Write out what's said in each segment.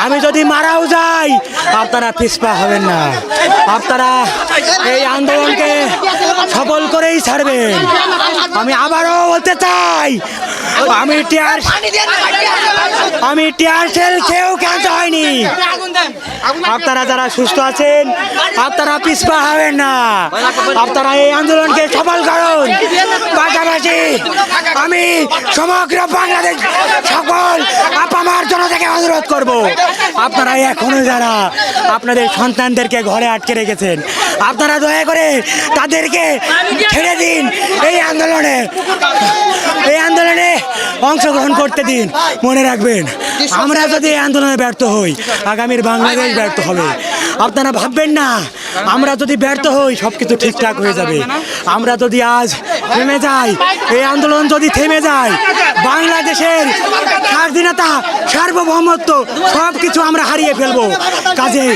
আমি যদি মারাও যাই আপনারা পিছপা হবেন না, আপনারা এই আন্দোলনকে সফল করেই ছাড়বেন। আমি আবারও বলতে চাই, আমি টিয়ার সেল খেয়েও ক্যান্স হয়নি। আপনারা যারা সুস্থ আছেন আপনারা পিছপা হবেন না, আপনারা এই আন্দোলনকে সফল করুন। পাশাপাশি আমি সমগ্র বাংলাদেশ সকল আপামার জনতাকে অনুরোধ করব, আপনারা এখনো যারা আপনাদের সন্তানদেরকে ঘরে আটকে রেখেছেন আপনারা দয়া করে তাদেরকে ছেড়ে দিন, এই আন্দোলনে অংশগ্রহণ করতে দিন। মনে রাখবেন, আমরা যদি এই আন্দোলনে ব্যর্থ হই আগামীর বাংলাদেশ ব্যর্থ হবে। আপনারা ভাববেন না আমরা যদি ব্যর্থ হই সব কিছু ঠিকঠাক হয়ে যাবে। আমরা যদি আজ থেমে যাই, এই আন্দোলন যদি থেমে যায়, বাংলাদেশের স্বাধীনতা সার্বভৌমত্ব সব কিছু আমরা হারিয়ে ফেলবো। কাজেই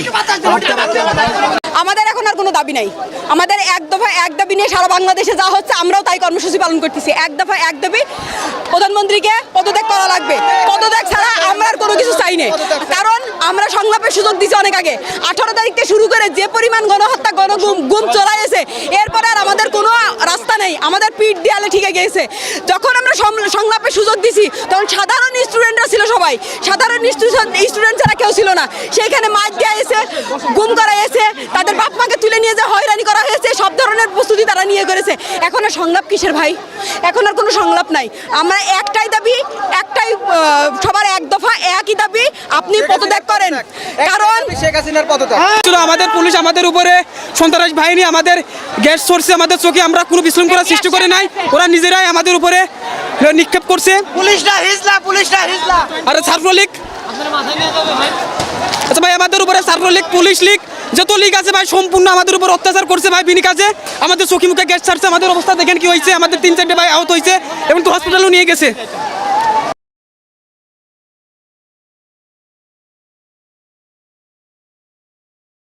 আমাদের এখন আর কোনো দাবি নাই। আমাদের এক দফা এক দাবি নিয়ে সারা বাংলাদেশে যা হচ্ছে আমরাও তাই কর্মসূচি পালন করতেছি। এক দফা এক দাবি, প্রধানমন্ত্রীকে পদত্যাগ করা লাগবে। পদত্যাগ ছাড়া আমরা আর কোনো কিছু চাই না, কারণ আমরা সংলাপের সুযোগ দিছি অনেক আগে। 18 তারিখ থেকে শুরু করে যে পরিমাণ গণহত্যা গুম চলাইছে, এরপরে আর আমাদের কোনো রাস্তা নেই, আমাদের পিঠ দেয়ালে ঠিক গিয়েছে। যখন আমরা সংলাপের সুযোগ দিছি তখন সাধারণ স্টুডেন্টরা ছিল, সবাই সাধারণ স্টুডেন্ট ছাড়া কেউ ছিল না। সেইখানে মার দেওয়া হয়েছে, গুম করা হয়েছে, তাদের বাপ মাকে তুলে নিয়ে যে হয়রানি করা হয়েছে, সব ধরনের প্রস্তুতি তারা নিয়ে করেছে। এখন আর সংলাপ কিসের ভাই? এখন আর কোনো সংলাপ নাই। আমরা একটাই দাবি, একটাই সবার এক দফা একই দাবি, আপনি পদত্যাগ করেন। কারণ শেখ হাসিনার পদত্যাগ। আমাদের পুলিশ আমাদের উপরে সন্ত্রাস বাহিনী আমাদের গ্যাস সরছে, আমাদের চোখে আমরা কোনো বিশৃঙ্খলা সৃষ্টি করে নাই, ওরা নিজেরাই আমাদের উপরে নিক্ষেপ করছে। পুলিশটা হিজলা আরে ছাত্রলীগ, আচ্ছা ভাই আমাদের উপরে ছাত্রলীগ, পুলিশ লীগ, যত লীগ আছে ভাই সম্পূর্ণ আমাদের উপর অত্যাচার করছে ভাই। বিনি কাজে আমাদের চোখে মুখে গ্যাস ছাড়ছে, আমাদের অবস্থা দেখেন কি হয়েছে। আমাদের 3-4টে ভাই আহত হয়েছে এবং তো হসপিটালও নিয়ে গেছে।